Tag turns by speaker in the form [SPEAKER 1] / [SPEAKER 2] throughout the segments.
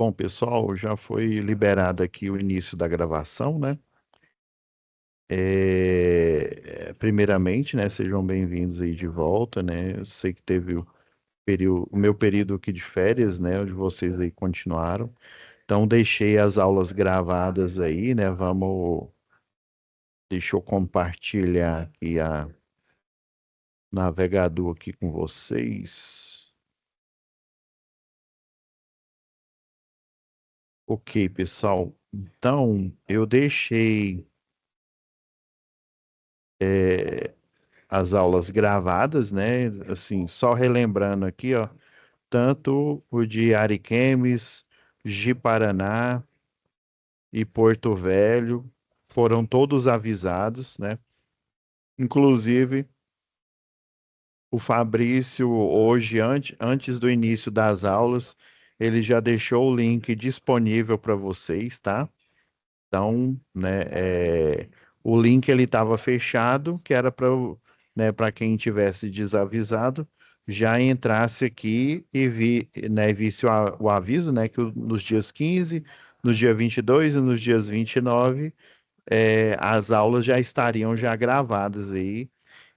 [SPEAKER 1] Bom, pessoal, já foi liberado aqui o início da gravação, né? Primeiramente, né, sejam bem-vindos aí de volta, né? Eu sei que teve o meu período aqui de férias, né, onde vocês aí continuaram. Então, deixei as aulas gravadas aí, né? Deixa eu compartilhar aqui a navegador aqui com vocês. Ok, pessoal. Então, eu deixei as aulas gravadas, né? Assim, só relembrando aqui, ó, tanto o de Ariquemes, Ji-Paraná e Porto Velho foram todos avisados, né? Inclusive, o Fabrício, hoje, antes do início das aulas, ele já deixou o link disponível para vocês, tá? Então, né, o link ele estava fechado, que era para, né, para quem tivesse desavisado, já entrasse aqui e visse o aviso, né, que nos dias 15, nos dias 22 e nos dias 29, as aulas já estariam já gravadas aí,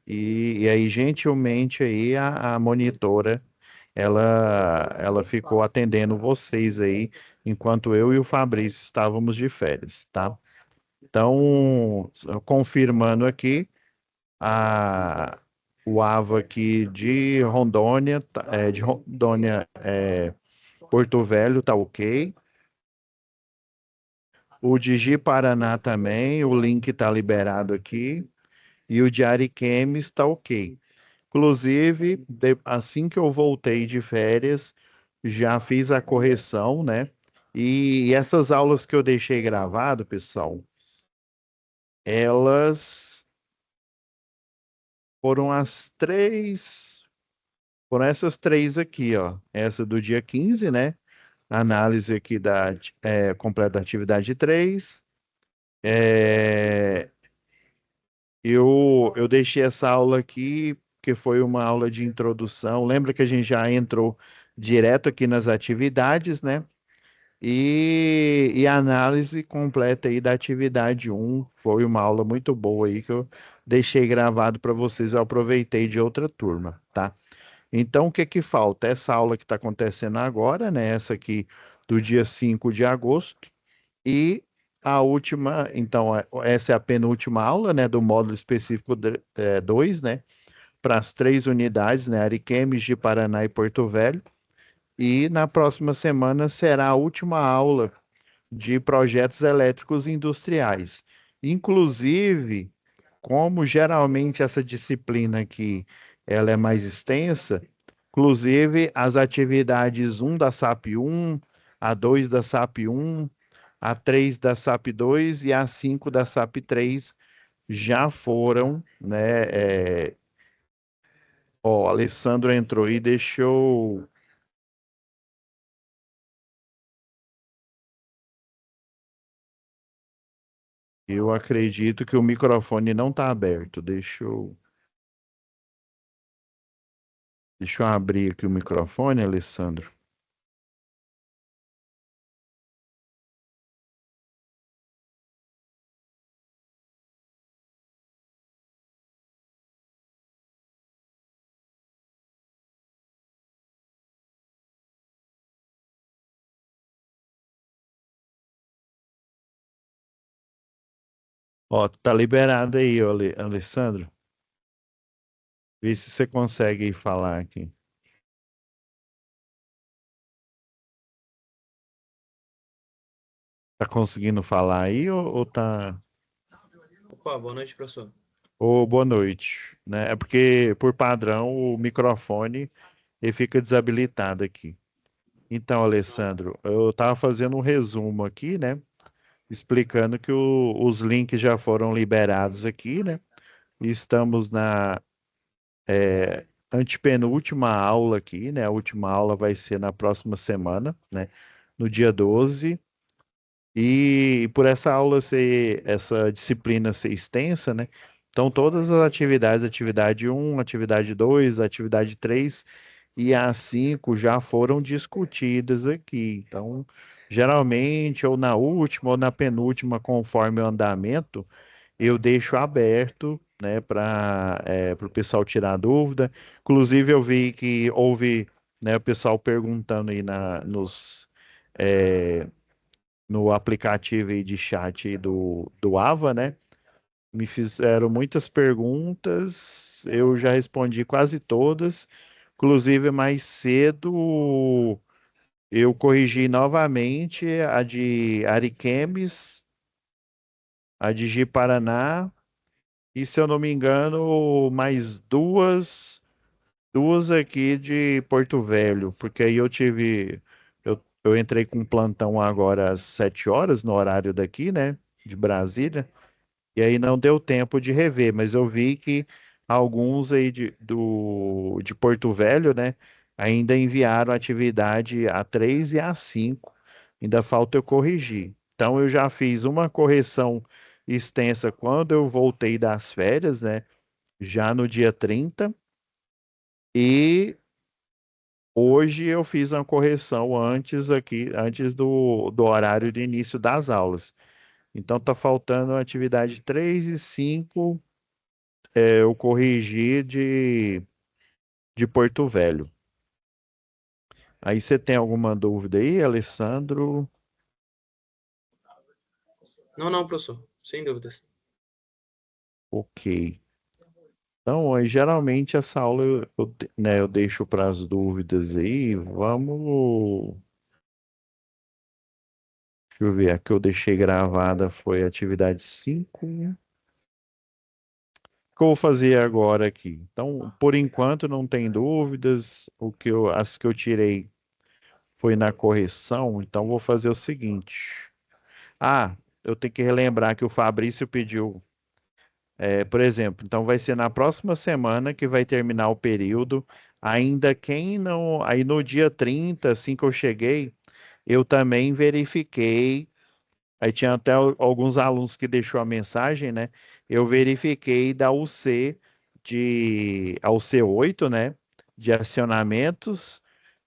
[SPEAKER 1] e aí gentilmente aí a monitora, ela ficou atendendo vocês aí, enquanto eu e o Fabrício estávamos de férias, tá? Então, confirmando aqui, a, o AVA aqui de Rondônia, Porto Velho tá ok. O de Ji-Paraná também, o link tá liberado aqui. E o de Ariquemes está ok. Inclusive, assim que eu voltei de férias, já fiz a correção, né? E essas aulas que eu deixei gravado, pessoal, elas foram as três, foram essas três aqui, ó. Essa do dia 15, né? Análise aqui completa da atividade 3. É, eu deixei essa aula aqui, que foi uma aula de introdução. Lembra que a gente já entrou direto aqui nas atividades, né? E a análise completa aí da atividade um foi uma aula muito boa aí que eu deixei gravado para vocês. Eu aproveitei de outra turma, tá? Então, o que que falta? Essa aula que está acontecendo agora, né? Essa aqui do dia 5 de agosto. E a última, então, essa é a penúltima aula, né? Do módulo específico 2, né? Para as três unidades, né? Ariquemes, de Paraná e Porto Velho. E na próxima semana será a última aula de projetos elétricos industriais. Inclusive, como geralmente essa disciplina aqui ela é mais extensa, inclusive as atividades um da SAP 1, a 2 da SAP 1, a 3 da SAP 2 e a 5 da SAP 3 já foram, né? Ó, o Alessandro entrou e deixou. Eu acredito que o microfone não está aberto. Deixa eu abrir aqui o microfone, Alessandro. Ó, tá liberado aí, ó, Alessandro. Vê se você consegue aí falar aqui. Tá conseguindo falar aí ou tá.
[SPEAKER 2] Opa, boa noite, professor.
[SPEAKER 1] Ô, boa noite, né? É porque, por padrão, o microfone ele fica desabilitado aqui. Então, Alessandro, eu estava fazendo um resumo aqui, né? Explicando que os links já foram liberados aqui, né? E estamos na antepenúltima aula aqui, né? A última aula vai ser na próxima semana, né? No dia 12. E por essa disciplina ser extensa, né? Então, todas as atividades, atividade um, atividade 2, atividade 3, e a 5 já foram discutidas aqui. Então, geralmente, ou na última ou na penúltima, conforme o andamento, eu deixo aberto, né, para o pessoal tirar dúvida. Inclusive, eu vi que houve, né, o pessoal perguntando aí é, no aplicativo aí de chat do Ava, né? Me fizeram muitas perguntas, eu já respondi quase todas. Inclusive, mais cedo eu corrigi novamente a de Ariquemes, a de Ji-Paraná e, se eu não me engano, mais duas aqui de Porto Velho, porque aí eu entrei com plantão agora às 7 horas no horário daqui, né, de Brasília. E aí não deu tempo de rever, mas eu vi que alguns aí de Porto Velho, né, ainda enviaram atividade A3 e A5. Ainda falta eu corrigir. Então eu já fiz uma correção extensa quando eu voltei das férias, né, já no dia 30, e hoje eu fiz uma correção antes aqui, antes do horário de início das aulas. Então tá faltando a atividade 3 e 5. Eu corrigi de Porto Velho. Aí você tem alguma dúvida aí, Alessandro?
[SPEAKER 2] Não, não, professor. Sem dúvidas.
[SPEAKER 1] Ok. Então, aí, geralmente essa aula né, eu deixo para as dúvidas aí. Vamos. Deixa eu ver. A que eu deixei gravada foi a atividade 5. O que eu vou fazer agora aqui? Então, por enquanto não tem dúvidas. As que eu tirei foi na correção. Então, vou fazer o seguinte. Ah, eu tenho que relembrar que o Fabrício pediu, por exemplo, então vai ser na próxima semana que vai terminar o período. Ainda quem não. Aí no dia 30, assim que eu cheguei, eu também verifiquei. Aí tinha até alguns alunos que deixou a mensagem, né? Eu verifiquei da UC ao C8, né? De acionamentos.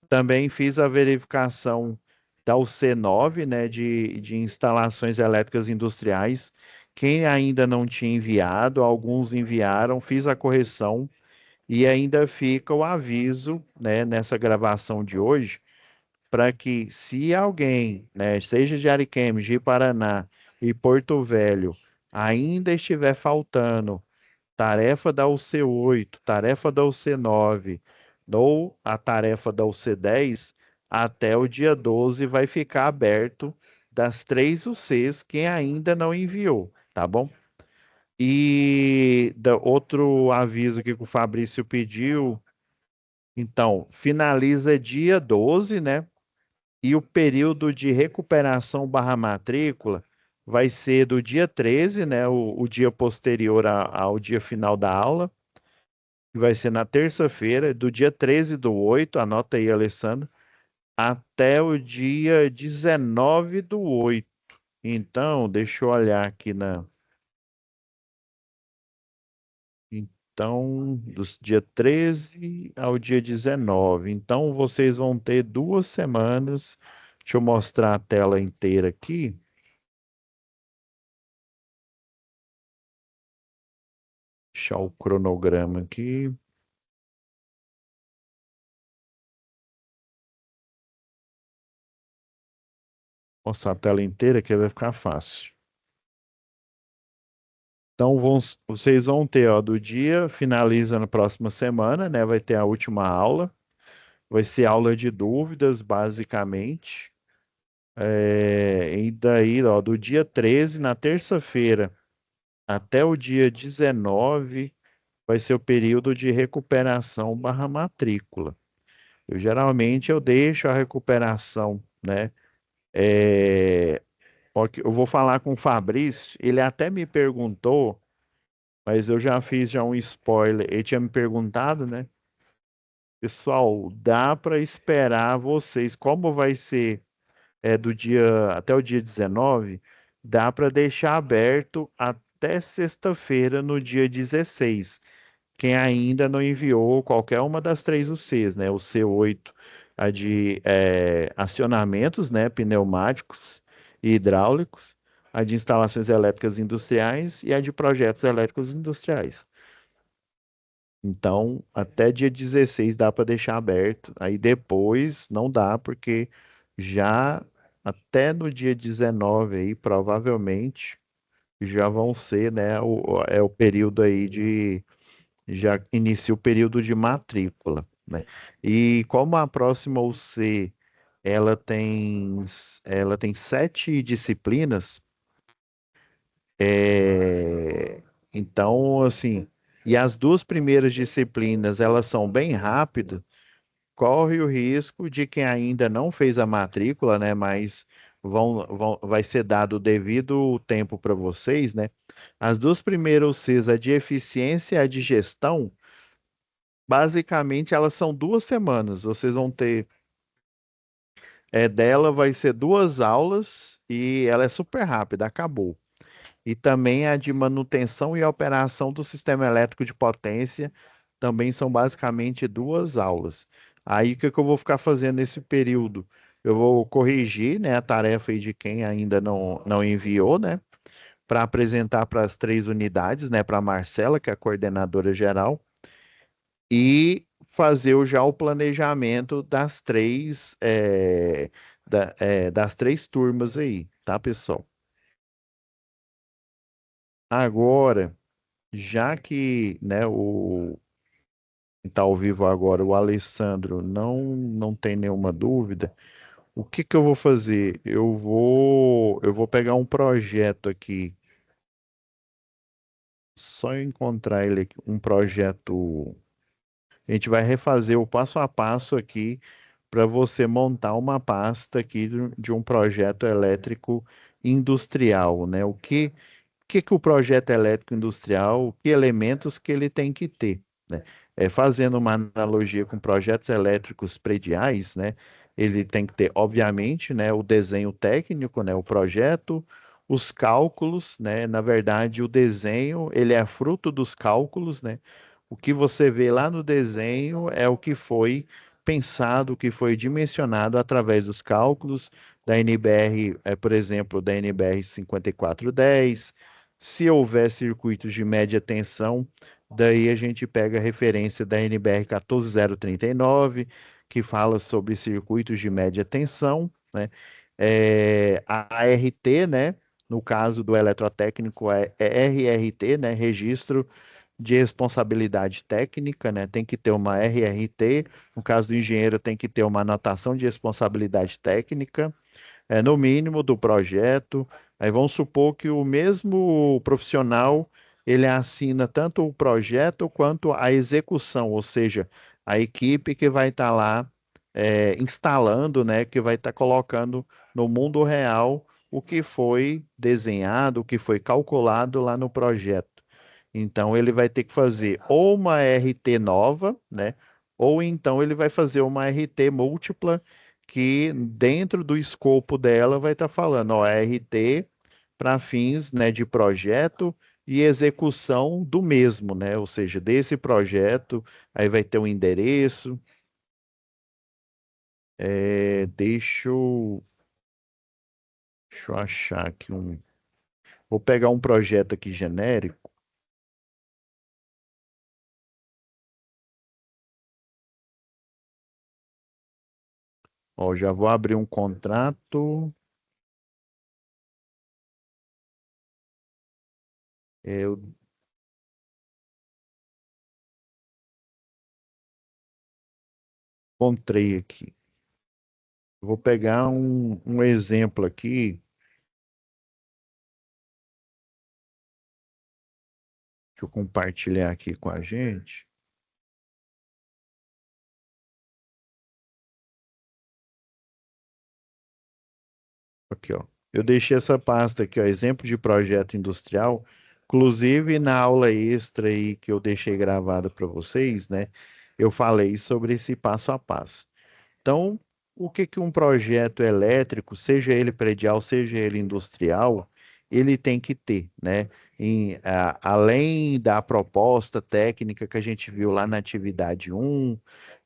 [SPEAKER 1] Também fiz a verificação da UC9, né, de instalações elétricas industriais. Quem ainda não tinha enviado, alguns enviaram, fiz a correção e ainda fica o aviso, né, nessa gravação de hoje, para que se alguém, né, seja de Ariquemes, de Paraná e Porto Velho, ainda estiver faltando tarefa da UC8, tarefa da UC9 ou a tarefa da UC10, até o dia 12 vai ficar aberto das três UCs quem ainda não enviou, tá bom? E outro aviso aqui que o Fabrício pediu, então, finaliza dia 12, né? E o período de recuperação barra matrícula vai ser do dia 13, né? O dia posterior ao dia final da aula, que vai ser na terça-feira, do dia 13/8, anota aí, Alessandro, até o dia 19/8. Então, deixa eu olhar aqui na. Então, dos dia 13 ao dia 19. Então, vocês vão ter 2 semanas. Deixa eu mostrar a tela inteira aqui. Deixar o cronograma aqui. Mostrar a tela inteira que vai ficar fácil. Então, vocês vão ter, ó, do dia, finaliza na próxima semana, né? Vai ter a última aula. Vai ser aula de dúvidas, basicamente. E daí, ó, do dia 13, na terça-feira, até o dia 19, vai ser o período de recuperação barra matrícula. Eu deixo a recuperação, né? Ó, eu vou falar com o Fabrício, ele até me perguntou, mas eu já fiz já um spoiler. Ele tinha me perguntado, né? Pessoal, dá para esperar vocês, como vai ser do dia até o dia 19, dá para deixar aberto até sexta-feira, no dia 16. quem ainda não enviou qualquer uma das três UCs, né? O C8, a de acionamentos, né? Pneumáticos e hidráulicos, a de instalações elétricas industriais e a de projetos elétricos industriais. Então, até dia 16 dá para deixar aberto. Aí depois não dá, porque já até no dia 19 aí, provavelmente, já vão ser, né, o período aí já inicia o período de matrícula, né? E como a próxima UC, ela tem 7 disciplinas, é, então, assim, e as duas primeiras disciplinas, elas são bem rápidas, corre o risco de quem ainda não fez a matrícula, né? Mas vai ser dado o devido tempo para vocês, né? As duas primeiras Cs, a de eficiência e a de gestão, basicamente elas são 2 semanas. Vocês vão ter, dela vai ser 2 aulas e ela é super rápida, acabou. E também a de manutenção e operação do sistema elétrico de potência, também são basicamente 2 aulas. Aí o que que eu vou ficar fazendo nesse período? Eu vou corrigir, né, a tarefa aí de quem ainda não enviou, né, para apresentar para as 3 unidades, né, para a Marcela, que é a coordenadora geral, e fazer já o planejamento das 3 turmas aí, tá, pessoal? Agora, já que, né, o está ao vivo agora, o Alessandro não tem nenhuma dúvida, o que que eu vou fazer? Eu vou pegar um projeto aqui, só encontrar ele aqui, um projeto. A gente vai refazer o passo a passo aqui para você montar uma pasta aqui de um projeto elétrico industrial, né? O que que o projeto elétrico industrial, que elementos que ele tem que ter, né? Fazendo uma analogia com projetos elétricos prediais, né? Ele tem que ter, obviamente, né, o desenho técnico, né, o projeto, os cálculos, né? Na verdade, o desenho, ele é fruto dos cálculos, né? O que você vê lá no desenho é o que foi pensado, o que foi dimensionado através dos cálculos da NBR, por exemplo, da NBR 5410. Se houver circuitos de média tensão, daí a gente pega a referência da NBR 14039, que fala sobre circuitos de média tensão, né? A ART, né? No caso do eletrotécnico, é RRT, né? Registro de responsabilidade técnica, né? Tem que ter uma RRT. No caso do engenheiro, tem que ter uma anotação de responsabilidade técnica, no mínimo do projeto. Aí vamos supor que o mesmo profissional ele assina tanto o projeto quanto a execução, ou seja, a equipe que vai estar lá instalando, né, que vai estar colocando no mundo real o que foi desenhado, o que foi calculado lá no projeto. Então ele vai ter que fazer ou uma RT nova, né? Ou então ele vai fazer uma RT múltipla que dentro do escopo dela vai estar falando, ó, RT para fins, né, de projeto e execução do mesmo, né? Ou seja, desse projeto, aí vai ter um endereço. Deixa eu achar aqui um. Vou pegar um projeto aqui genérico. Ó, já vou abrir um contrato. Eu encontrei aqui. Vou pegar um exemplo aqui. Deixa eu compartilhar aqui com a gente. Aqui, ó. Eu deixei essa pasta aqui, ó, exemplo de projeto industrial. Inclusive, na aula extra aí que eu deixei gravada para vocês, né? Eu falei sobre esse passo a passo. Então, o que que um projeto elétrico, seja ele predial, seja ele industrial, ele tem que ter, né? além da proposta técnica que a gente viu lá na atividade um,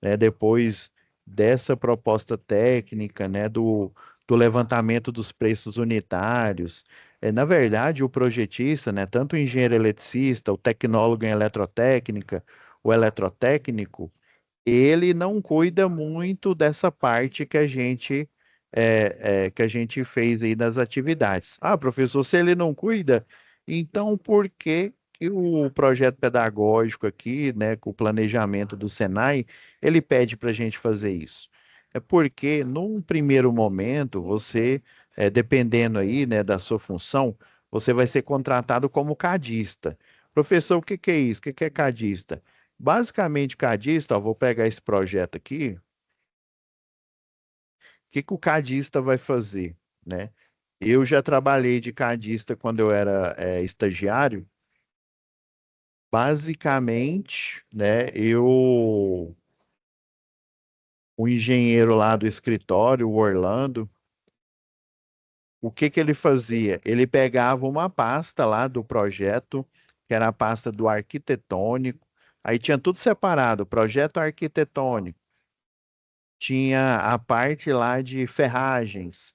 [SPEAKER 1] né, depois dessa proposta técnica, né, do levantamento dos preços unitários. Na verdade, o projetista, né, tanto o engenheiro eletricista, o tecnólogo em eletrotécnica, o eletrotécnico, ele não cuida muito dessa parte que a gente fez aí nas atividades. Ah, professor, se ele não cuida, então por que que o projeto pedagógico aqui, né, com o planejamento do Senai, ele pede para a gente fazer isso? É porque, num primeiro momento, você, dependendo aí, né, da sua função, você vai ser contratado como cadista. Professor, o que que é isso? O que que é cadista? Basicamente, cadista, ó, vou pegar esse projeto aqui. O que que o cadista vai fazer, né? Eu já trabalhei de cadista quando eu era estagiário. Basicamente, né? O engenheiro lá do escritório, o Orlando, o que que ele fazia? Ele pegava uma pasta lá do projeto, que era a pasta do arquitetônico. Aí tinha tudo separado, projeto arquitetônico. Tinha a parte lá de ferragens,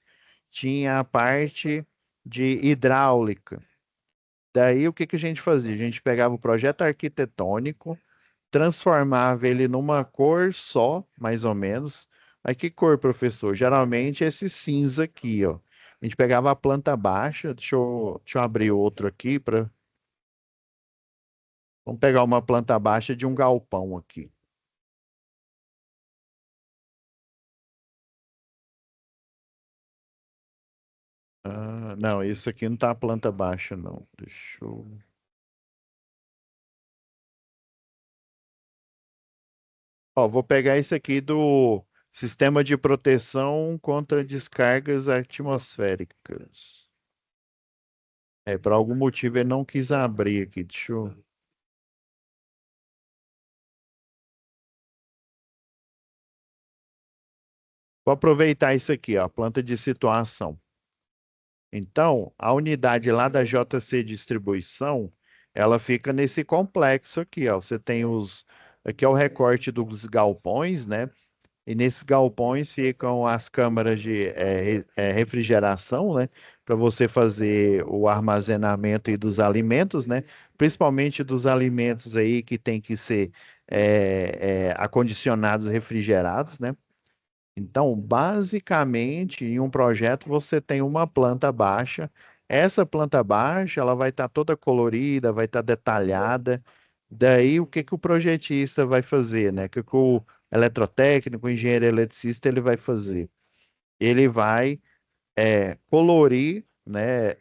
[SPEAKER 1] tinha a parte de hidráulica. Daí o que que a gente fazia? A gente pegava o projeto arquitetônico, transformava ele numa cor só, mais ou menos. Aí que cor, professor? Geralmente esse cinza aqui, ó. A gente pegava a planta baixa, deixa eu abrir outro aqui para. Vamos pegar uma planta baixa de um galpão aqui. Ah, não, isso aqui não tá planta baixa, não. Deixa eu. Ó, vou pegar esse aqui do Sistema de Proteção contra Descargas Atmosféricas. Por algum motivo ele não quis abrir aqui. Deixa eu. Vou aproveitar isso aqui, ó, planta de situação. Então, a unidade lá da JC Distribuição, ela fica nesse complexo aqui, ó. Você tem os. Aqui é o recorte dos galpões, né? E nesses galpões ficam as câmaras de refrigeração, né? Para você fazer o armazenamento e dos alimentos, né? Principalmente dos alimentos aí que tem que ser acondicionados, refrigerados, né? Então, basicamente, em um projeto você tem uma planta baixa. Essa planta baixa, ela vai estar toda colorida, vai estar detalhada. Daí, o que que o projetista vai fazer, né? O que que o eletrotécnico, o engenheiro eletricista, ele vai fazer? Ele vai colorir, né?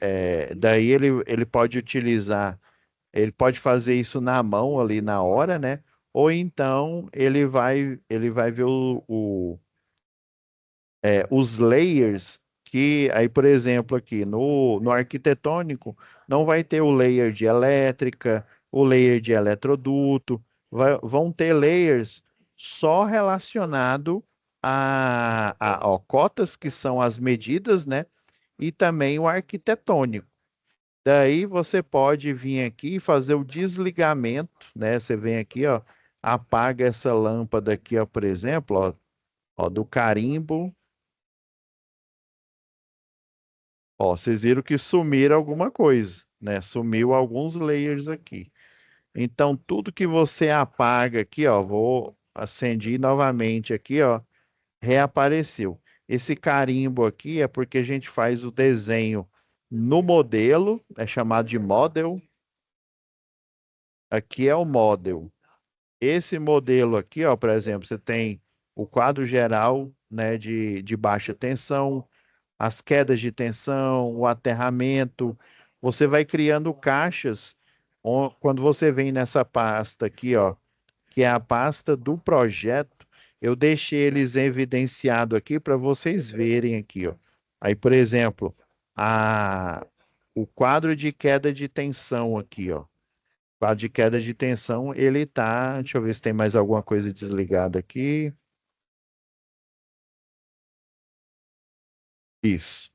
[SPEAKER 1] Daí ele pode utilizar, ele pode fazer isso na mão ali na hora, né? Ou então ele vai ver os layers que, aí, por exemplo, aqui no arquitetônico, não vai ter o layer de elétrica, o layer de eletroduto, vão ter layers só relacionado ó, cotas, que são as medidas, né? E também o arquitetônico. Daí você pode vir aqui e fazer o desligamento, né? Você vem aqui, ó, apaga essa lâmpada aqui, ó, por exemplo, ó, do carimbo. Ó, vocês viram que sumiram alguma coisa, né? Sumiu alguns layers aqui. Então, tudo que você apaga aqui, ó, vou acender novamente aqui, ó, reapareceu. Esse carimbo aqui é porque a gente faz o desenho no modelo, é chamado de model. Aqui é o model. Esse modelo aqui, ó, por exemplo, você tem o quadro geral, né, de baixa tensão, as quedas de tensão, o aterramento. Você vai criando caixas. Quando você vem nessa pasta aqui, ó, que é a pasta do projeto, eu deixei eles evidenciado aqui para vocês verem aqui, ó. Aí, por exemplo, a, o quadro de queda de tensão aqui, ó. O quadro de queda de tensão, ele tá. Deixa eu ver se tem mais alguma coisa desligada aqui. Isso.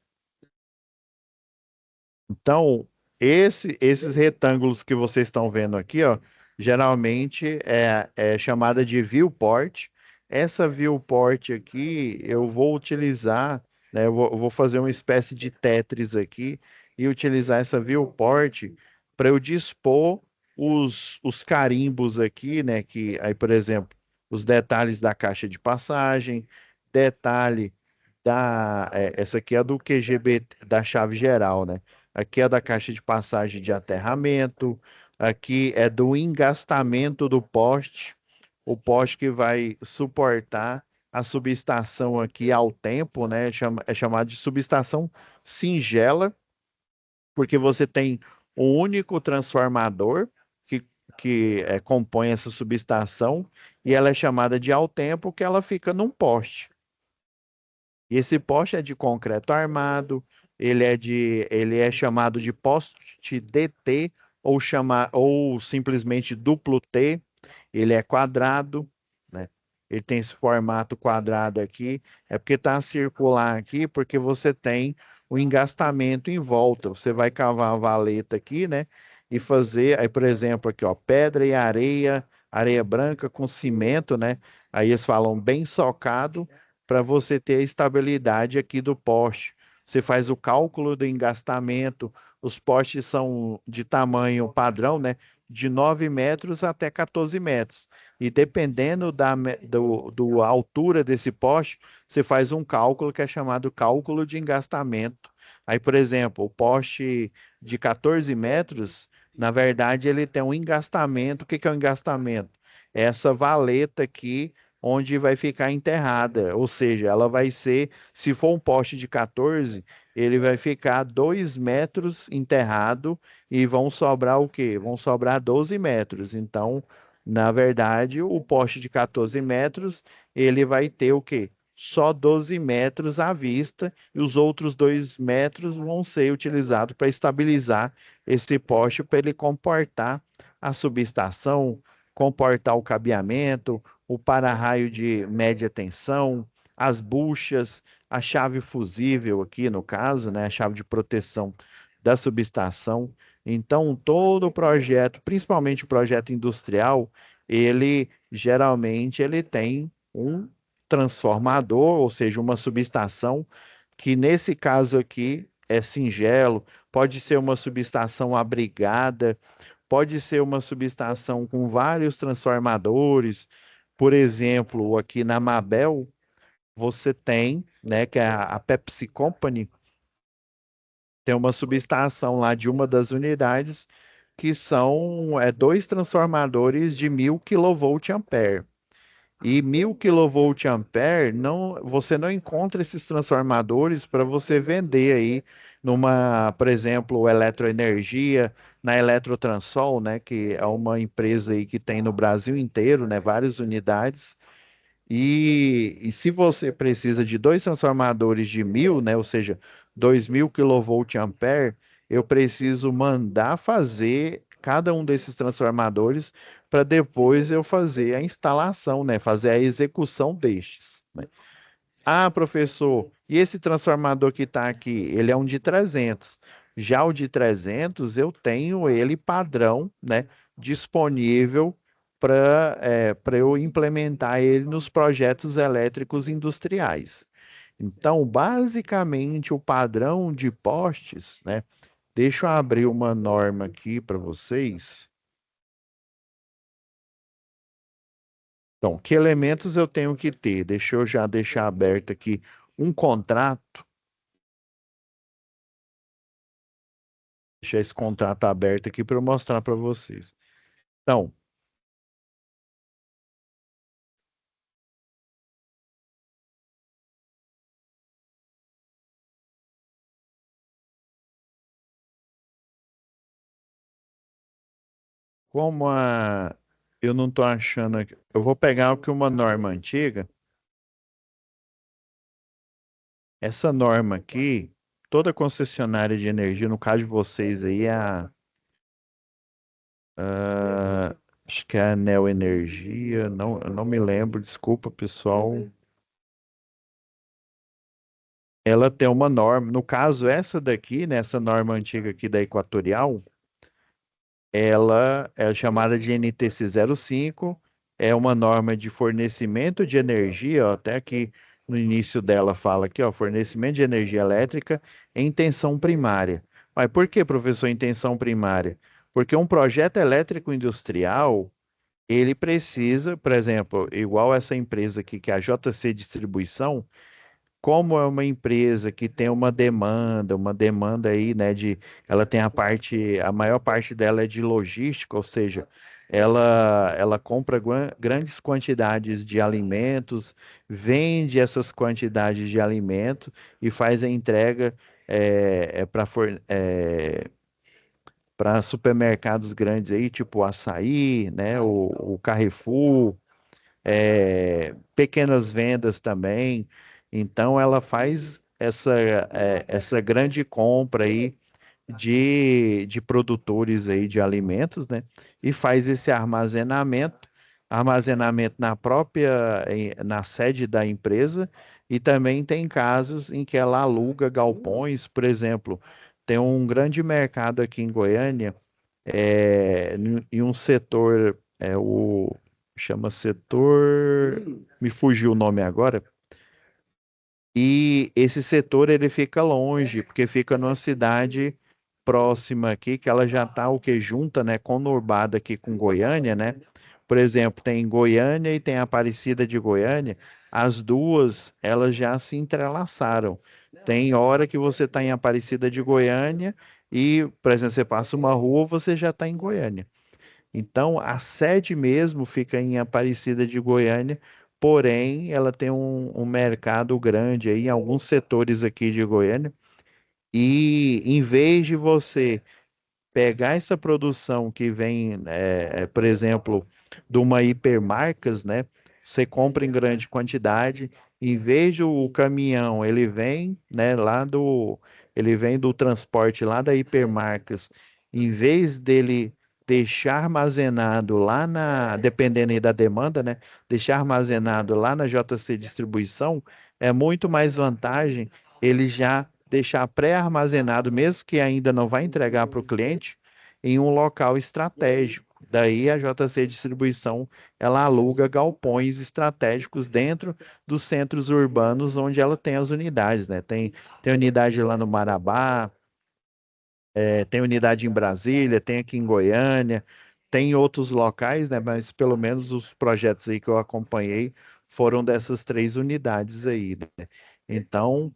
[SPEAKER 1] Então, Esses retângulos que vocês estão vendo aqui, ó, geralmente é chamada de viewport. Essa viewport aqui eu vou utilizar, né, eu vou fazer uma espécie de Tetris aqui e utilizar essa viewport para eu dispor os carimbos aqui, né, que aí, por exemplo, os detalhes da caixa de passagem, detalhe essa aqui é do QGB da chave geral, né? Aqui é da caixa de passagem de aterramento, aqui é do engastamento do poste, o poste que vai suportar a subestação aqui ao tempo, né? É chamado de subestação singela, porque você tem um único transformador que, que compõe essa subestação e ela é chamada de ao tempo, que ela fica num poste. E esse poste é de concreto armado, ele é chamado de poste DT ou simplesmente duplo T. Ele é quadrado, né? Ele tem esse formato quadrado aqui. É porque está circular aqui, porque você tem o engastamento em volta. Você vai cavar a valeta aqui, né? E fazer, aí, por exemplo, aqui, ó, pedra e areia, areia branca com cimento, né? Aí eles falam bem socado para você ter a estabilidade aqui do poste. Você faz o cálculo do engastamento. Os postes são de tamanho padrão, né? De 9 metros até 14 metros. E dependendo do altura desse poste, você faz um cálculo que é chamado cálculo de engastamento. Aí, por exemplo, o poste de 14 metros, na verdade, ele tem um engastamento. O que que é o engastamento? É essa valeta aqui onde vai ficar enterrada, ou seja, ela vai ser, se for um poste de 14, ele vai ficar 2 metros enterrado e vão sobrar o quê? Vão sobrar 12 metros. Então, na verdade, o poste de 14 metros, ele vai ter o quê? Só 12 metros à vista e os outros 2 metros vão ser utilizados para estabilizar esse poste para ele comportar a subestação, comportar o cabeamento, o para-raio de média tensão, as buchas, a chave fusível aqui no caso, né, a chave de proteção da subestação. Então, todo o projeto, principalmente o projeto industrial, ele geralmente ele tem um transformador, ou seja, uma subestação que nesse caso aqui é singelo, pode ser uma subestação abrigada, pode ser uma subestação com vários transformadores. Por exemplo, aqui na Mabel, você tem, né, que é a Pepsi Company, tem uma subestação lá de uma das unidades que são dois transformadores de 1000 kVA. E 1000 kVA não, você não encontra esses transformadores para você vender aí numa, por exemplo, Eletroenergia, na Eletrotransol, né, que é uma empresa aí que tem no Brasil inteiro, né, várias unidades. E se você precisa de dois transformadores de 1000, né, ou seja, 2000 kVA, eu preciso mandar fazer cada um desses transformadores para depois eu fazer a instalação, né, fazer a execução destes, né. Ah, professor, e esse transformador que está aqui, ele é um de 300. Já o de 300, eu tenho ele padrão, né, disponível para eu implementar ele nos projetos elétricos industriais. Então, basicamente, o padrão de postes, né? Deixa eu abrir uma norma aqui para vocês. Então, que elementos eu tenho que ter? Deixa eu já deixar aberto aqui um contrato. Deixar esse contrato aberto aqui para eu mostrar para vocês. Então, como eu não estou achando aqui, eu vou pegar o que uma norma antiga. Essa norma aqui, toda concessionária de energia, no caso de vocês aí, a- acho que é a Neo Energia, não, eu não me lembro, desculpa, pessoal. ela tem uma norma, no caso essa daqui, né, essa norma antiga aqui da Equatorial, ela é chamada de NTC 05, é uma norma de fornecimento de energia, ó, até aqui no início dela fala aqui, ó, fornecimento de energia elétrica em tensão primária. Mas por que, professor, em tensão primária? Porque um projeto elétrico industrial, ele precisa, por exemplo, igual essa empresa aqui, que é a JC Distribuição, como é uma empresa que tem uma demanda aí, né, ela tem a maior parte dela é de logística, ou seja, ela compra grandes quantidades de alimentos, vende essas quantidades de alimentos e faz a entrega para supermercados grandes aí, tipo Açaí, né, o Carrefour, pequenas vendas também. Então, ela faz essa grande compra aí de produtores aí de alimentos, né? E faz esse armazenamento na sede da empresa, e também tem casos em que ela aluga galpões, por exemplo, tem um grande mercado aqui em Goiânia, em um setor, chama setor, me fugiu o nome agora, e esse setor ele fica longe, porque fica numa cidade próxima aqui, que ela já está o que junta, né, conurbada aqui com Goiânia, né? Por exemplo, tem Goiânia e tem Aparecida de Goiânia, as duas, elas já se entrelaçaram. Tem hora que você está em Aparecida de Goiânia e, por exemplo, você passa uma rua, você já está em Goiânia. Então, a sede mesmo fica em Aparecida de Goiânia, porém, ela tem um mercado grande aí em alguns setores aqui de Goiânia. E em vez de você pegar essa produção que vem, por exemplo, de uma hipermarcas, né? Você compra em grande quantidade, em vez do caminhão, ele vem do transporte lá da hipermarcas, em vez dele deixar armazenado dependendo aí da demanda, né? Deixar armazenado lá na JC Distribuição, é muito mais vantagem ele já deixar pré-armazenado, mesmo que ainda não vai entregar para o cliente, em um local estratégico. Daí a JC Distribuição, ela aluga galpões estratégicos dentro dos centros urbanos onde ela tem as unidades, né? Tem unidade lá no Marabá, tem unidade em Brasília, tem aqui em Goiânia, tem em outros locais, né? Mas pelo menos os projetos aí que eu acompanhei foram dessas três unidades aí, né? Então,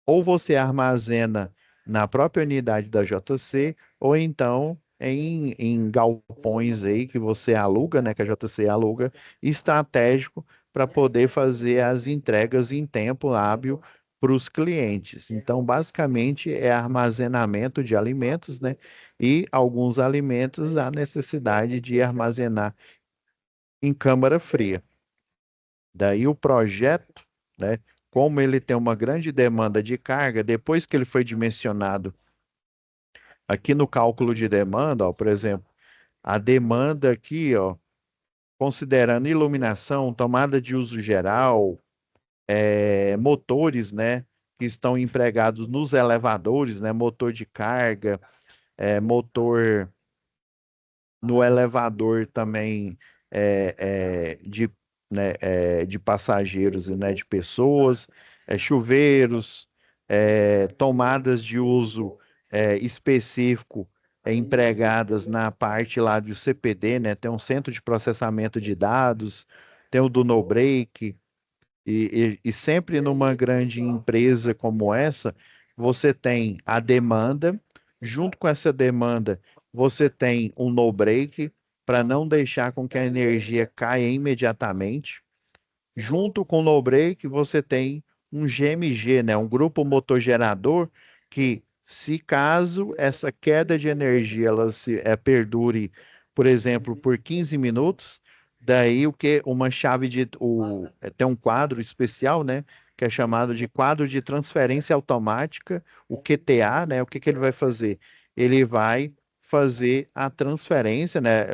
[SPEAKER 1] ou você armazena na própria unidade da JC, ou então em galpões aí que você aluga, né, que a JC aluga, estratégico para poder fazer as entregas em tempo hábil para os clientes. Então, basicamente, é armazenamento de alimentos, né? E alguns alimentos há necessidade de armazenar em câmara fria. Daí o projeto, né, como ele tem uma grande demanda de carga, depois que ele foi dimensionado aqui no cálculo de demanda, ó, por exemplo, a demanda aqui, ó, considerando iluminação, tomada de uso geral, motores, né, que estão empregados nos elevadores, né, motor de carga, motor no elevador também de, né, de passageiros e, né, de pessoas, chuveiros, tomadas de uso específico empregadas na parte lá do CPD, né? Tem um centro de processamento de dados, tem o do NoBreak, e sempre numa grande empresa como essa, você tem a demanda, junto com essa demanda, você tem um no break para não deixar com que a energia caia imediatamente. Junto com o no break, você tem um GMG, né, um grupo motor gerador que, se caso essa queda de energia perdure, por exemplo, por 15 minutos, daí uma chave tem um quadro especial, né, que é chamado de quadro de transferência automática, o QTA, né? O que ele vai fazer? Ele vai fazer a transferência, né?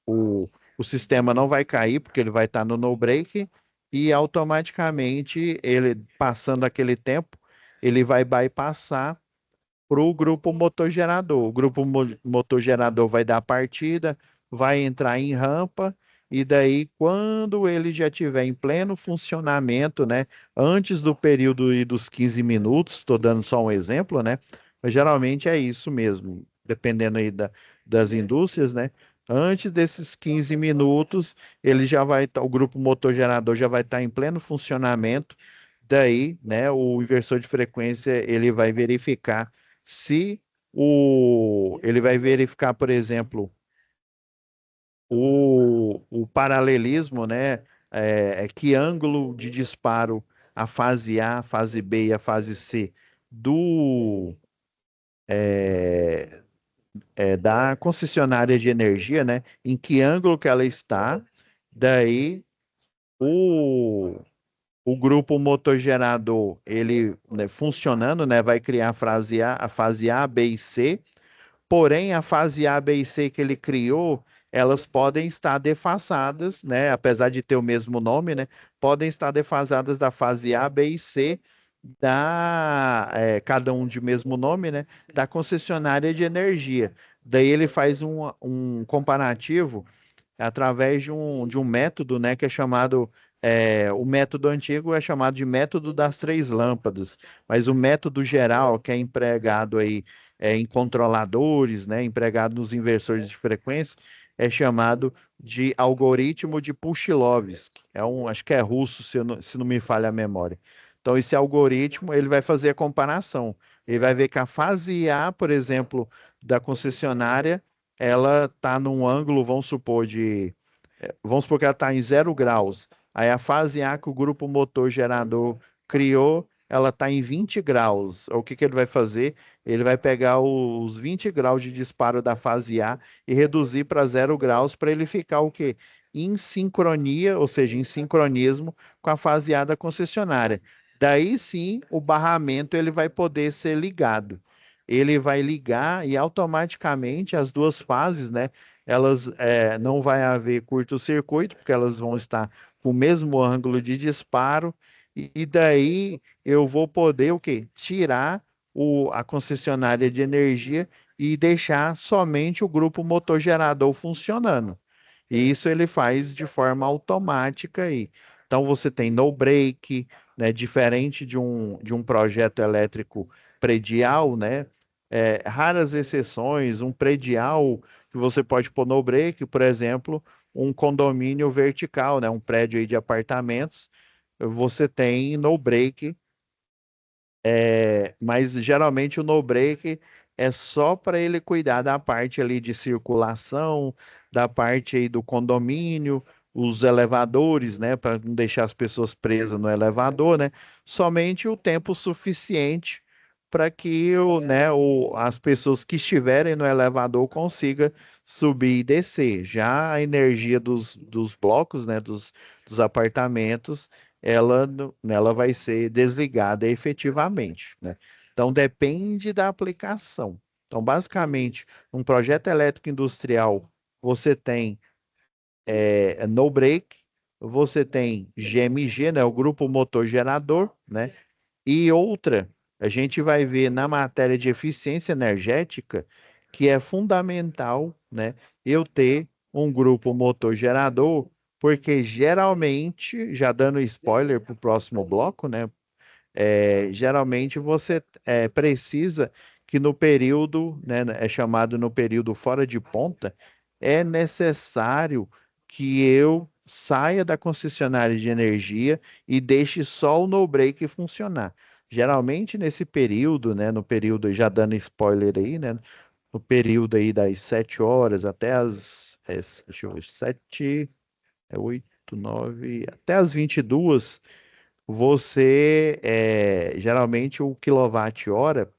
[SPEAKER 1] O, o sistema não vai cair porque ele vai estar no no break, e automaticamente ele passando aquele tempo, ele vai bypassar para o grupo motor gerador. O grupo motor gerador vai dar partida, vai entrar em rampa, e daí, quando ele já estiver em pleno funcionamento, né, antes do período e dos 15 minutos, estou dando só um exemplo, né, mas geralmente é isso mesmo, dependendo aí das indústrias, né, antes desses 15 minutos, ele já vai, o grupo motor gerador já vai estar em pleno funcionamento. Daí, né, o inversor de frequência, ele vai verificar se ele vai verificar, por exemplo, o paralelismo, né? Que ângulo de disparo a fase A, a fase B e a fase C do é, da concessionária de energia, né? Em que ângulo que ela está, daí o, o grupo motor gerador, ele, né, funcionando, né? Vai criar a fase A, B e C. Porém, a fase A, B e C que ele criou, elas podem estar defasadas, né? Apesar de ter o mesmo nome, né? Podem estar defasadas da fase A, B e C cada um de mesmo nome, né? Da concessionária de energia. Daí ele faz um comparativo através de um método, né, que é chamado, o método antigo é chamado de método das três lâmpadas, mas o método geral que é empregado aí em controladores, né, empregado nos inversores de frequência, é chamado de algoritmo de Pushilowski. Acho que é russo, se não me falha a memória. Então, esse algoritmo, ele vai fazer a comparação. Ele vai ver que a fase A, por exemplo, da concessionária, ela está num ângulo, vamos supor que ela está em 0 graus. Aí a fase A que o grupo motor gerador criou, ela está em 20 graus. O que que ele vai fazer? Ele vai pegar os 20 graus de disparo da fase A e reduzir para 0 graus para ele ficar o quê? Em sincronia, ou seja, em sincronismo com a fase A da concessionária. Daí sim, o barramento ele vai poder ser ligado. Ele vai ligar e automaticamente as duas fases, né? Elas não vai haver curto-circuito, porque elas vão estar com o mesmo ângulo de disparo, e daí eu vou poder o quê? Tirar a concessionária de energia e deixar somente o grupo motor gerador funcionando. E isso ele faz de forma automática aí. Então você tem no break, né? Diferente de um projeto elétrico predial, né? Raras exceções, um predial que você pode pôr no break, por exemplo, um condomínio vertical, né? Um prédio aí de apartamentos, você tem no break, mas geralmente o no break é só para ele cuidar da parte ali de circulação, da parte aí do condomínio, os elevadores, né, para não deixar as pessoas presas no elevador, né? Somente o tempo suficiente para que as pessoas que estiverem no elevador consigam subir e descer. Já a energia dos blocos, né, dos apartamentos, ela vai ser desligada efetivamente, né? Então depende da aplicação. Então, basicamente, um projeto elétrico industrial, você tem no break, você tem GMG, né, o grupo motor gerador, né? E outra, a gente vai ver na matéria de eficiência energética que é fundamental, né, eu ter um grupo motor gerador, porque geralmente, já dando spoiler para o próximo bloco, né, geralmente você precisa que no período, né, é chamado no período fora de ponta, é necessário que eu saia da concessionária de energia e deixe só o no-break funcionar. Geralmente nesse período, né, no período, já dando spoiler aí, né, no período aí das 7 horas até deixa eu ver, 7, 8, 9, até as 22, geralmente o quilowatt-hora,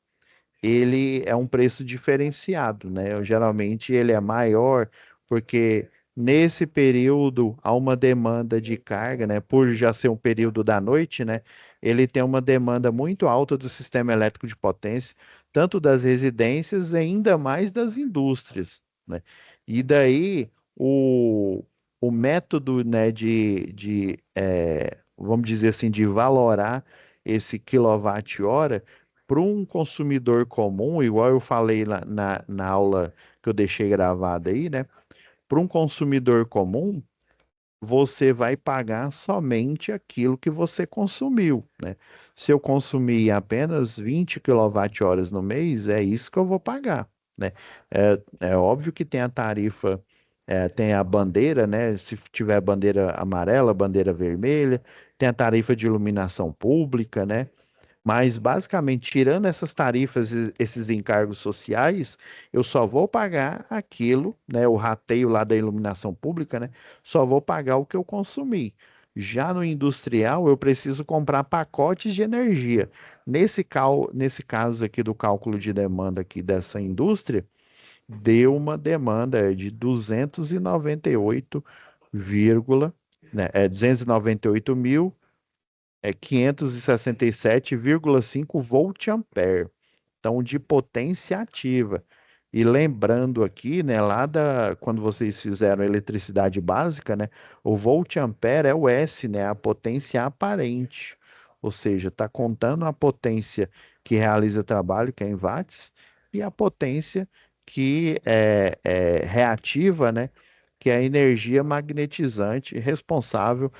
[SPEAKER 1] ele é um preço diferenciado, né? Geralmente ele é maior, porque nesse período há uma demanda de carga, né? Por já ser um período da noite, né? Ele tem uma demanda muito alta do sistema elétrico de potência, tanto das residências e ainda mais das indústrias, né? E daí o método, né, vamos dizer assim, de valorar esse quilowatt-hora para um consumidor comum, igual eu falei na aula que eu deixei gravada aí, né? Para um consumidor comum, você vai pagar somente aquilo que você consumiu, né? Se eu consumir apenas 20 quilowatt-horas no mês, é isso que eu vou pagar, né? É óbvio que tem a tarifa, tem a bandeira, né? Se tiver bandeira amarela, bandeira vermelha, tem a tarifa de iluminação pública, né? Mas, basicamente, tirando essas tarifas e esses encargos sociais, eu só vou pagar aquilo, né, o rateio lá da iluminação pública, né, só vou pagar o que eu consumi. Já no industrial, eu preciso comprar pacotes de energia. Nesse caso aqui do cálculo de demanda aqui dessa indústria, deu uma demanda de 298, né, 298 mil 567,5 volt-ampere. Então, de potência ativa. E lembrando aqui, né, quando vocês fizeram a eletricidade básica, né, o volt-ampere é o S, né, a potência aparente. Ou seja, está contando a potência que realiza trabalho, que é em watts, e a potência que é reativa, né, que é a energia magnetizante responsável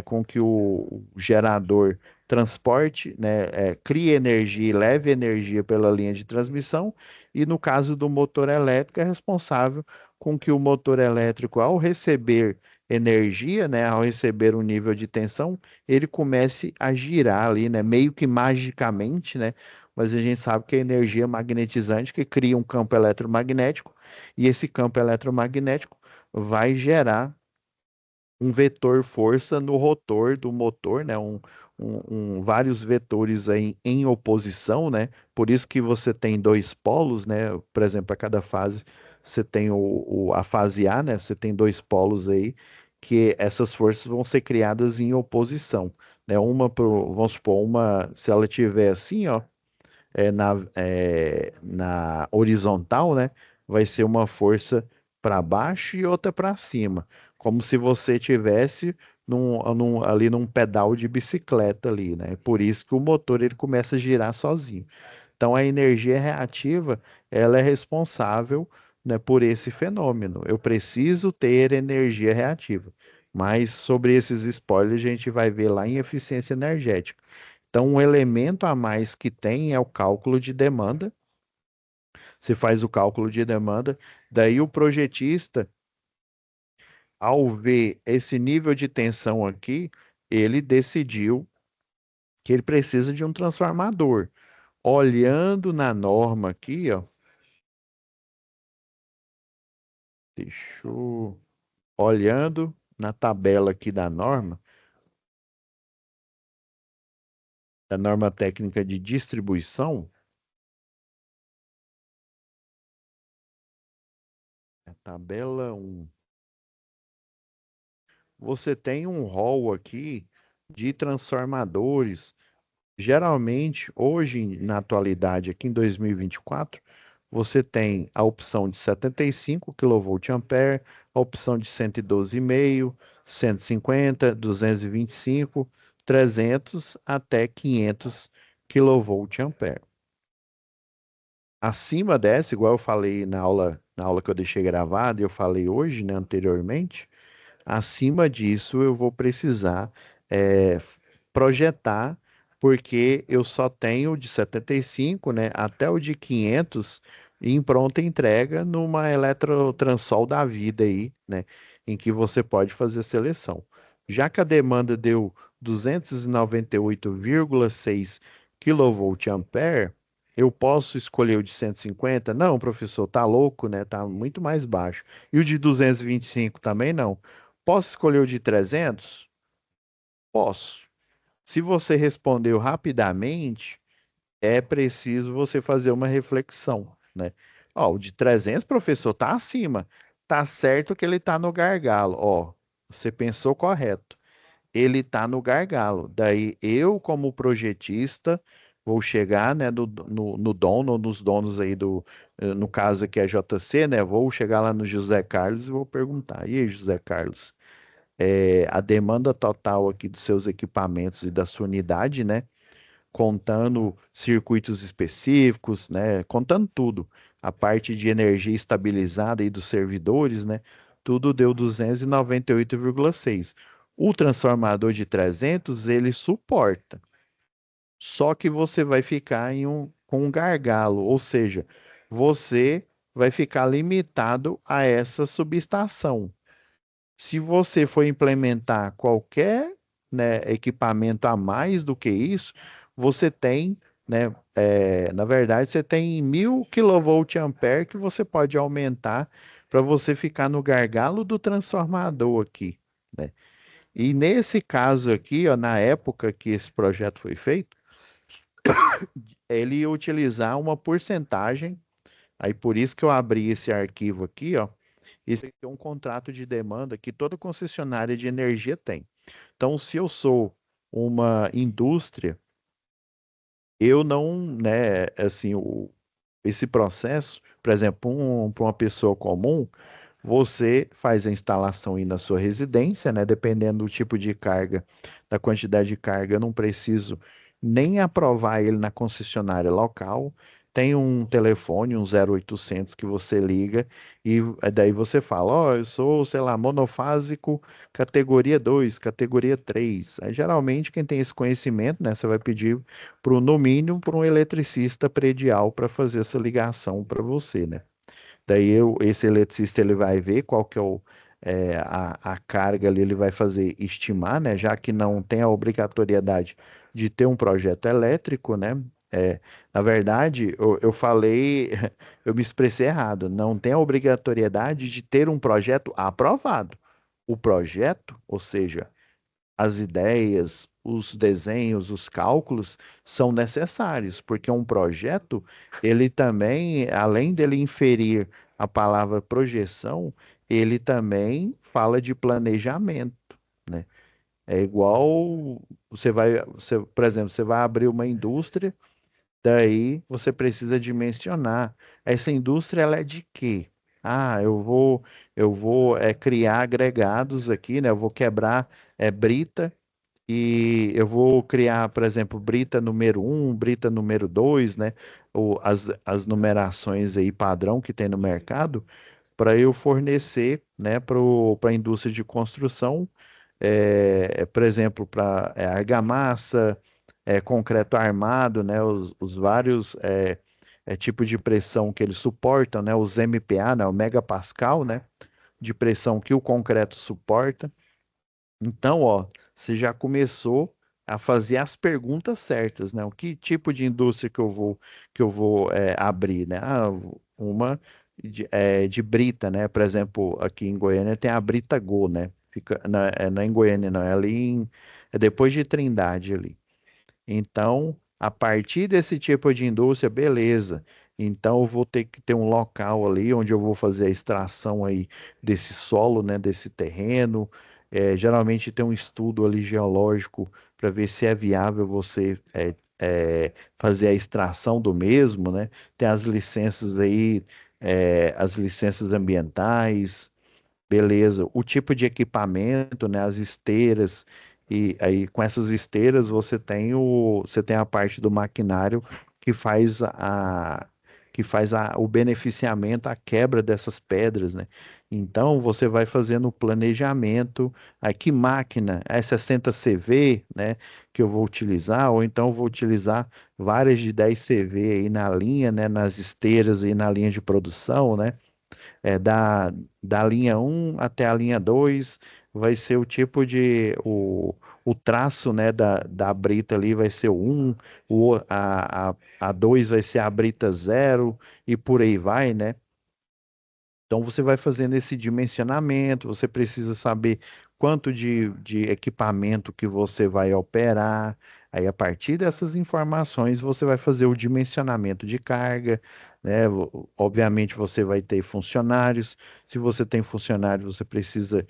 [SPEAKER 1] com que o gerador transporte, né, crie energia e leve energia pela linha de transmissão, e no caso do motor elétrico, é responsável com que o motor elétrico, ao receber energia, né, ao receber um nível de tensão, ele comece a girar ali, né, meio que magicamente, né, mas a gente sabe que é energia magnetizante que cria um campo eletromagnético, e esse campo eletromagnético vai gerar um vetor força no rotor do motor, né? Vários vetores aí em oposição, né? Por isso que você tem dois polos, né? Por exemplo, a cada fase você tem a fase A, né? Você tem dois polos aí que essas forças vão ser criadas em oposição, né? Vamos supor, se ela tiver assim, ó, na horizontal, né? Vai ser uma força para baixo e outra para cima, como se você tivesse ali num pedal de bicicleta ali, né? Por isso que o motor ele começa a girar sozinho. Então a energia reativa, ela é responsável, né, por esse fenômeno. Eu preciso ter energia reativa. Mas sobre esses spoilers a gente vai ver lá em eficiência energética. Então, um elemento a mais que tem é o cálculo de demanda. Você faz o cálculo de demanda, daí o projetista, ao ver esse nível de tensão aqui, ele decidiu que ele precisa de um transformador. Olhando na norma aqui, ó, deixa eu... olhando na tabela aqui da norma técnica de distribuição, a tabela 1, você tem um rol aqui de transformadores. Geralmente, hoje, na atualidade, aqui em 2024, você tem a opção de 75 kVA, a opção de 112,5, 150, 225, 300 até 500 kVA. Acima dessa, igual eu falei na aula que eu deixei gravada, eu falei hoje, né, anteriormente, acima disso, eu vou precisar é, projetar, porque eu só tenho de 75, né, até o de 500 em pronta entrega numa Eletrotransol da vida aí, né, em que você pode fazer seleção. Já que a demanda deu 298,6 kVA, eu posso escolher o de 150? Não, professor, tá louco, né? Tá muito mais baixo. E o de 225 também não. Posso escolher o de 300? Posso. Se você respondeu rapidamente, é preciso você fazer uma reflexão, né? Ó, o de 300, professor, tá acima. Tá certo que ele tá no gargalo. Ó, você pensou correto. Ele tá no gargalo. Daí eu, como projetista, vou chegar, né, no dono, nos donos aí no caso aqui é JC, né? Vou chegar lá no José Carlos e vou perguntar: e aí, José Carlos? a demanda total aqui dos seus equipamentos e da sua unidade, né? Contando circuitos específicos, né? Contando tudo. A parte de energia estabilizada aí dos servidores, né? Tudo deu 298,6. O transformador de 300 ele suporta. Só que você vai ficar com um gargalo, ou seja, você vai ficar limitado a essa subestação. Se você for implementar qualquer, né, equipamento a mais do que isso, você tem, né, na verdade, você tem 1000 kVA que você pode aumentar para você ficar no gargalo do transformador aqui, né? E nesse caso aqui, ó, na época que esse projeto foi feito, ele ia utilizar uma porcentagem, aí por isso que eu abri esse arquivo aqui, ó. Esse aqui é um contrato de demanda que toda concessionária de energia tem. Então, se eu sou uma indústria, eu não, né, assim, esse processo, por exemplo, para uma pessoa comum, você faz a instalação aí na sua residência, né? Dependendo do tipo de carga, da quantidade de carga, eu não preciso nem aprovar ele na concessionária local. Tem um telefone, um 0800 que você liga e daí você fala, ó, eu sou, sei lá, monofásico categoria 2, categoria 3. Aí, geralmente quem tem esse conhecimento, né, você vai pedir no mínimo para um eletricista predial para fazer essa ligação para você, né? Daí esse eletricista ele vai ver qual que é, a carga ali, ele vai fazer estimar, né? Já que não tem a obrigatoriedade de ter um projeto elétrico, né? É, na verdade, eu falei, eu me expressei errado. Não tem a obrigatoriedade de ter um projeto aprovado. O projeto, ou seja, as ideias, os desenhos, os cálculos são necessários, porque um projeto, ele também, além dele inferir a palavra projeção, ele também fala de planejamento, né? É igual por exemplo, você vai abrir uma indústria, daí você precisa dimensionar. Essa indústria ela é de quê? Ah, eu vou criar agregados aqui, né? Eu vou quebrar brita e eu vou criar, por exemplo, brita número um, brita número 2, né? As numerações aí padrão que tem no mercado, para eu fornecer, né, para a indústria de construção, por exemplo, para argamassa, concreto armado, né? Os vários tipos de pressão que eles suportam, né? Os MPa, né? O megapascal, né? De pressão que o concreto suporta. Então, ó, você já começou a fazer as perguntas certas, né? O que tipo de indústria que eu vou abrir, né? Ah, uma de brita, né? Por exemplo, aqui em Goiânia tem a Brita Go, né? Fica, não é em Goiânia, não, é depois de Trindade ali. Então, a partir desse tipo de indústria, beleza. Então, eu vou ter que ter um local ali onde eu vou fazer a extração aí desse solo, né, desse terreno. Geralmente tem um estudo ali geológico para ver se é viável você fazer a extração do mesmo, né? Tem as licenças aí, as licenças ambientais. Beleza. O tipo de equipamento, né, as esteiras, e aí com essas esteiras você tem a parte do maquinário que faz o beneficiamento, a quebra dessas pedras, né? Então você vai fazendo o planejamento, aí que máquina, é 60 CV, né, que eu vou utilizar, ou então eu vou utilizar várias de 10 CV aí na linha, né, nas esteiras e na linha de produção, né? Da linha um até a linha 2 vai ser o tipo o traço, né, da brita ali vai ser o 1, a 2 vai ser a brita 0 e por aí vai, né? Então você vai fazendo esse dimensionamento, você precisa saber quanto de equipamento que você vai operar. Aí, a partir dessas informações, você vai fazer o dimensionamento de carga, né? Obviamente, você vai ter funcionários. Se você tem funcionários, você precisa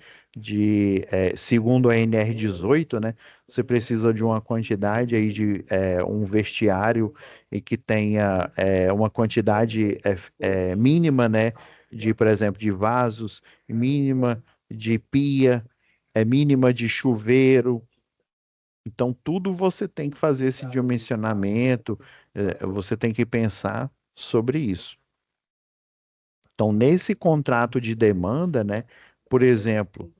[SPEAKER 1] segundo a NR18, né? Você precisa de uma quantidade aí de um vestiário e que tenha uma quantidade mínima, né? Por exemplo, de vasos, mínima de pia. é mínima de chuveiro. Então, tudo você tem que fazer esse dimensionamento, você tem que pensar sobre isso. Então, nesse contrato de demanda, né, por exemplo,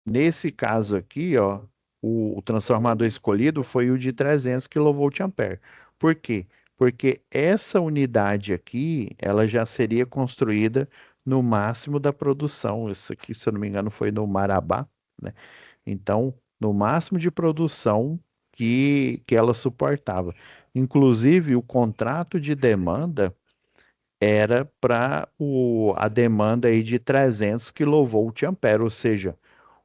[SPEAKER 1] nesse caso aqui, ó, o transformador escolhido foi o de 300 kVA. Por quê? Porque essa unidade aqui, ela já seria construída no máximo da produção. Isso aqui, se eu não me engano, foi no Marabá, né? Então, no máximo de produção que ela suportava. Inclusive, o contrato de demanda era para a demanda aí de 300 kVA, ou seja,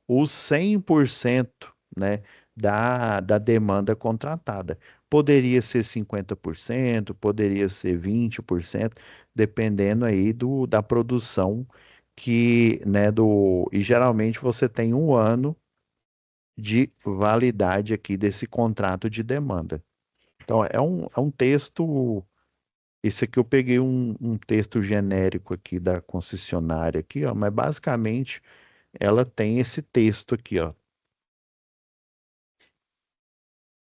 [SPEAKER 1] os 100%, né, da demanda contratada. Poderia ser 50%, poderia ser 20%, dependendo aí da produção e geralmente você tem um ano de validade aqui desse contrato de demanda. Então, é um texto, esse aqui eu peguei um texto genérico aqui da concessionária aqui, ó, mas basicamente ela tem esse texto aqui, ó.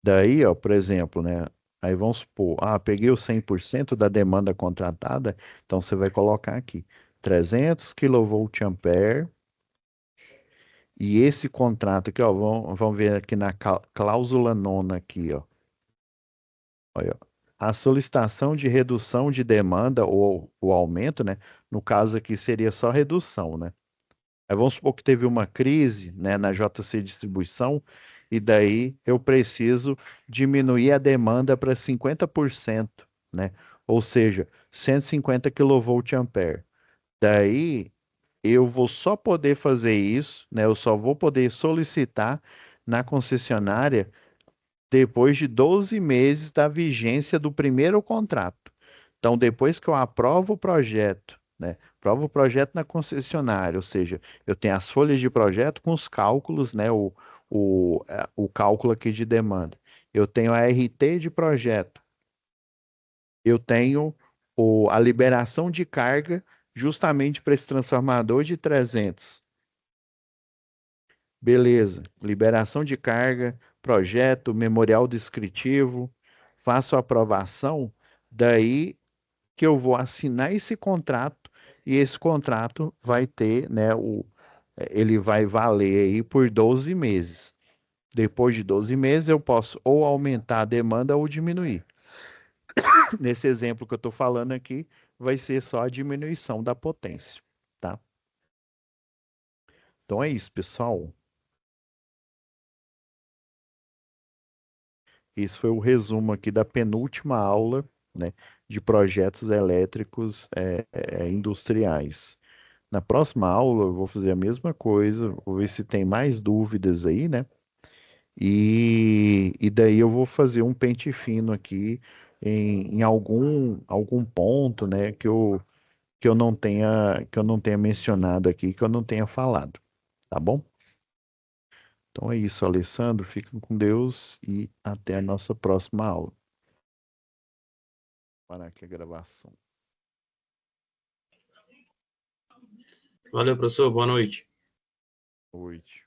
[SPEAKER 1] Daí, ó, por exemplo, né? Aí vamos supor, peguei o 100% da demanda contratada, então você vai colocar aqui 300 kVA e esse contrato aqui, ó, vamos ver aqui na cláusula nona aqui, ó. Olha, ó. A solicitação de redução de demanda ou o aumento, né? No caso aqui seria só redução, né? Aí vamos supor que teve uma crise, né, na JC Distribuição, e daí eu preciso diminuir a demanda para 50%, né? Ou seja, 150 kVA. Daí eu vou só poder fazer isso, né? Eu só vou poder solicitar na concessionária depois de 12 meses da vigência do primeiro contrato. Então, depois que eu aprovo o projeto, né? Aprovo o projeto na concessionária, ou seja, eu tenho as folhas de projeto com os cálculos, né? O cálculo aqui de demanda. Eu tenho a RT de projeto. Eu tenho a liberação de carga justamente para esse transformador de 300. Beleza, liberação de carga, projeto, memorial descritivo, faço a aprovação, daí que eu vou assinar esse contrato e esse contrato vai ter, né, ele vai valer aí por 12 meses. Depois de 12 meses eu posso ou aumentar a demanda ou diminuir. Nesse exemplo que eu estou falando aqui, vai ser só a diminuição da potência, tá? Então é isso, pessoal. Esse foi o resumo aqui da penúltima aula, né, de projetos elétricos industriais. Na próxima aula eu vou fazer a mesma coisa, vou ver se tem mais dúvidas aí, né? E daí eu vou fazer um pente fino aqui em algum ponto, né, que eu não tenha mencionado aqui, que eu não tenha falado, tá bom? Então é isso, Alessandro. Fiquem com Deus e até a nossa próxima aula. Parar aqui a gravação.
[SPEAKER 2] Valeu, professor. Boa noite.
[SPEAKER 1] Noite.